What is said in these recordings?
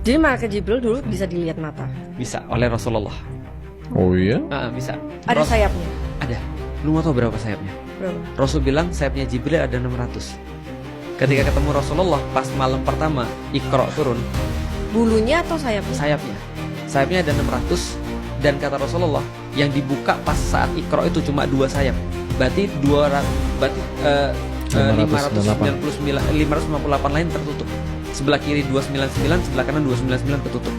Jadi malaikat Jibril dulu bisa dilihat mata. Bisa oleh Rasulullah. Oh iya? Bisa. Ada sayapnya. Ada. Lu mau tahu berapa sayapnya? Berapa? Rasul bilang sayapnya Jibril ada 600. Ketika ketemu Rasulullah pas malam pertama Iqra turun, Bulunya atau sayapnya? sayapnya ada 600. Dan kata Rasulullah, yang dibuka pas saat Iqra itu cuma 2 sayap. Berarti 598 lain tertutup. Sebelah kiri 299, sebelah kanan 299 tertutup.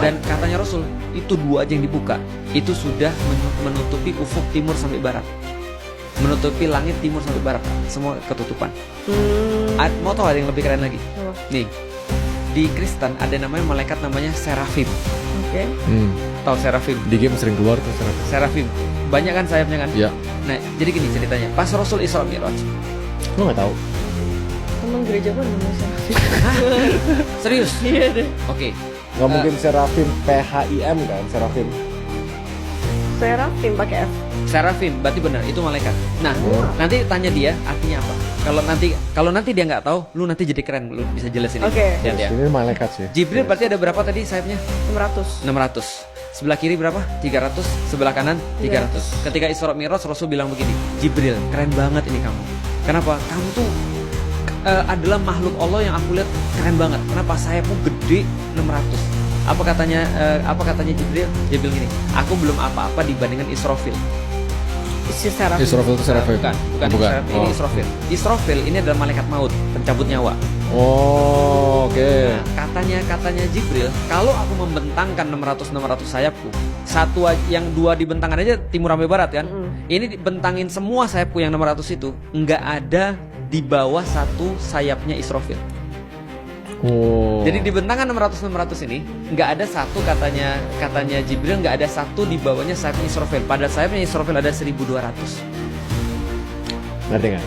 Dan katanya Rasul, itu 2 aja yang dibuka, itu sudah menutupi ufuk timur sampai barat. Menutupi langit timur sampai barat, semua ketutupan. Mau tahu ada yang lebih keren lagi? Nih, di Kristen ada namanya malaikat namanya Serafim. Oke. Tahu Serafim? Di game sering keluar tuh Serafim. Serafim, banyak kan sayapnya kan? Iya. Nah, jadi gini ceritanya. Pas Rasul Isra Mi'raj. Lu nggak tahu? Teman gereja gue namanya Serafim. Serius? Iya deh. Oke. Nggak mungkin Serafim PHIM kan? Serafim. Serafim pakai F. Serafim, berarti benar itu malaikat. Nah, nanti tanya dia artinya apa. Kalau nanti dia nggak tahu, lu nanti jadi keren, lu bisa jelasin. Oke. Lihat ya. Ini malaikat sih. Jibril berarti ada berapa tadi sayapnya? 600. 600. Sebelah kiri berapa? 300. Sebelah kanan 300. Ketika Isra Mi'raj Rasul bilang begini, Jibril, keren banget ini kamu. Kenapa? Kamu tuh adalah makhluk Allah yang aku lihat keren banget. Kenapa? Sayapmu gede 600. Apa katanya Jibril? Dia bilang gini, aku belum apa-apa dibandingkan Israfil. Serafim. Israfil itu Serafim. Bukan. Serafim. Ini Israfil. Israfil ini adalah malaikat maut, pencabut nyawa. Oh, oke. Nah, katanya Jibril, kalau aku membentangkan 600 sayapku, yang 2 dibentangkan aja timur sampai barat kan? Ini dibentangin semua sayapku yang 600 itu, nggak ada di bawah 1 sayapnya Israfil. Oh. Jadi dibentangkan 600 ini nggak ada 1 katanya Jibril, nggak ada 1 di bawahnya sayapnya Israfil. Padahal sayapnya Israfil ada 1200. Ngerti nggak?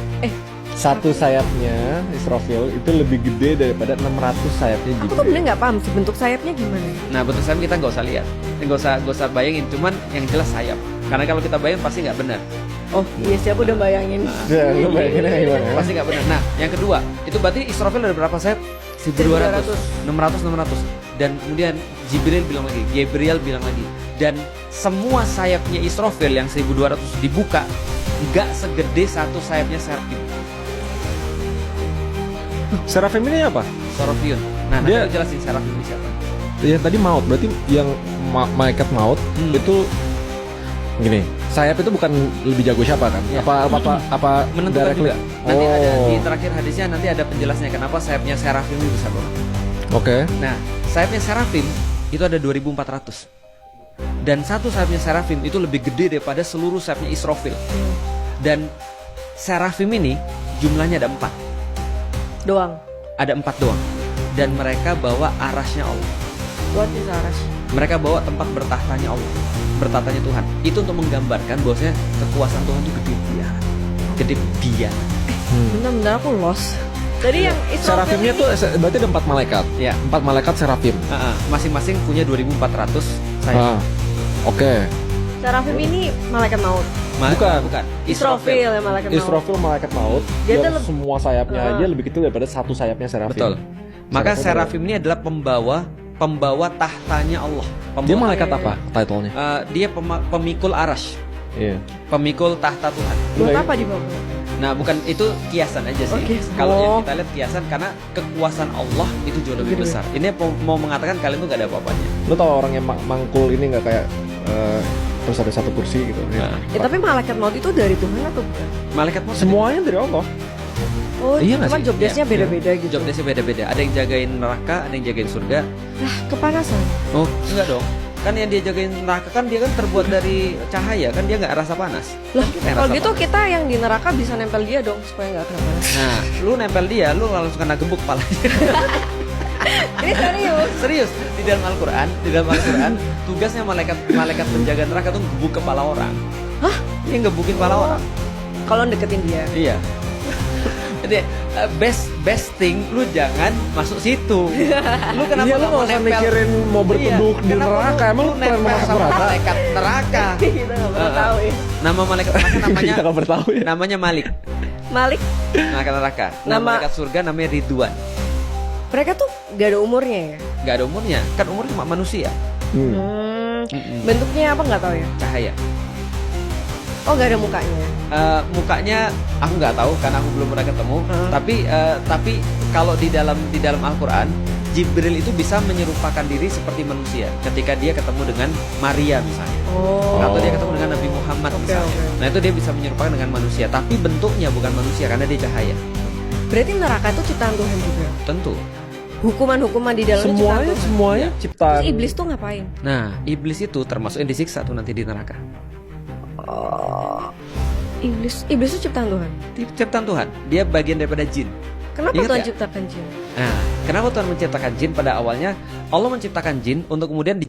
Satu sayapnya Israfil itu lebih gede daripada 600 sayapnya Aku Jibril. tuh bener nggak paham sih bentuk sayapnya gimana. Nah, bentuk sayap kita nggak usah lihat, nggak usah bayangin. Cuman yang jelas sayap. Karena kalau kita bayangin pasti nggak benar. Oh iya sih, aku udah bayangin. Ya, lu bayanginnya gimana? Pasti nggak benar. Nah, yang kedua itu berarti Israfil ada berapa sayap? 1200, 600. Dan kemudian Gabriel bilang lagi, dan semua sayapnya Israfil yang 1200 dibuka nggak segede 1 sayapnya Serafim. Serafim ini apa? Serafion. Nah, nanti Dia- aku jelasin Serafim ini siapa. Yang tadi maut, berarti yang malaikat maut itu gini. Sayap itu bukan lebih jago siapa kan? Ya. Apa Menentukan directly? juga. Nanti ada di Oh. terakhir hadisnya nanti ada penjelasannya kenapa sayapnya Serafim itu besar banget. Oke. Nah, sayapnya Serafim itu ada 2400. Dan 1 sayapnya Serafim itu lebih gede daripada seluruh sayapnya Israfil. Dan Serafim ini jumlahnya ada 4. Doang. Ada 4 doang. Dan mereka bawa arasnya Allah. Buat di Saras. Mereka bawa tempat bertahtanya Allah, bertahtanya Tuhan. Itu untuk menggambarkan bahwasanya kekuasaan Tuhan itu gede biar. Gede biar. Bener-bener aku lost. Tadi yang Serafimnya tuh berarti ada 4 malaikat. Ya. 4 malaikat serafim. Masing-masing punya 2400 sayap. Oke. Serafim ini malaikat maut. Bukan. Israfil yang malaikat maut. Israfil malaikat maut. Dia Yang tuh semua sayapnya aja lebih kecil daripada 1 sayapnya serafim. Betul. Maka Serafim ini adalah pembawa tahtanya Allah. Dia malaikat apa titlenya? Dia pemikul arash, Iya. pemikul tahta Tuhan. Buat apa di bawah? Nah, bukan itu kiasan aja sih. Kiasan. Kalau yang Oh. kita lihat kiasan karena kekuasaan Allah itu jauh lebih besar. Ini mau mengatakan kalian tuh gak ada apa-apanya. Lu tau orang yang mangkul ini nggak kayak terus ada 1 kursi gitu? Nah. Tapi malaikat maut itu dari Tuhan atau bukan? Malaikat maut Semuanya dari Allah. Oh, Iya nggak cuma sih? job desk-nya Iya. beda-beda gitu. Job desk-nya beda-beda. Ada yang jagain neraka, ada yang jagain surga. Lah, kepanasan. Oh, enggak dong. Kan yang dia jagain neraka kan dia kan terbuat dari cahaya, kan dia nggak rasa panas. Lah, Kita yang kalau rasa gitu panas. kita yang di neraka bisa nempel dia dong supaya nggak kena-panas. Nah, lu nempel dia, lu langsung kena gebuk palanya. Ini serius. Serius, di dalam Al-Qur'an, tugasnya malaikat penjaga neraka tuh gebuk kepala orang. Hah? Dia ngebukin kepala orang. Kalau deketin dia. Iya. Jadi best thing lu jangan masuk situ. Lu kenapa Iya, lu nggak nggak usah nempel? mikirin mau berteduh di Kenapa neraka. Emang lu pengen nempel masuk sama neraka? malaikat neraka? Kita nggak pernah tahu ya. Nama malaikat neraka namanya Kita nggak bertahu ya. namanya Malik. Malik, Malaikat neraka. Nama Nama- malaikat surga namanya Ridwan. mereka tuh gak ada umurnya ya. nggak ada umurnya. Kan umur cuma manusia. Bentuknya apa nggak tahu ya? Cahaya. Oh, nggak ada mukanya. Mukanya aku nggak tahu karena aku belum pernah ketemu. Tapi kalau di dalam Al-Quran, Jibril itu bisa menyerupakan diri seperti manusia ketika dia ketemu dengan Maria misalnya, atau dia ketemu dengan Nabi Muhammad misalnya. Nah itu dia bisa menyerupakan dengan manusia, tapi bentuknya bukan manusia karena dia cahaya. Berarti neraka itu ciptaan Tuhan juga. Tentu. Hukuman-hukuman di dalamnya ciptaan Tuhan. Semuanya ciptaan. Terus iblis tuh ngapain? Nah iblis itu termasuk yang disiksa tuh nanti di neraka. Iblis itu ciptaan Tuhan. Ciptaan Tuhan, dia bagian daripada jin. Kenapa Ingat Tuhan nggak? ciptakan jin? Nah, kenapa Tuhan menciptakan jin? Pada awalnya Allah menciptakan jin untuk kemudian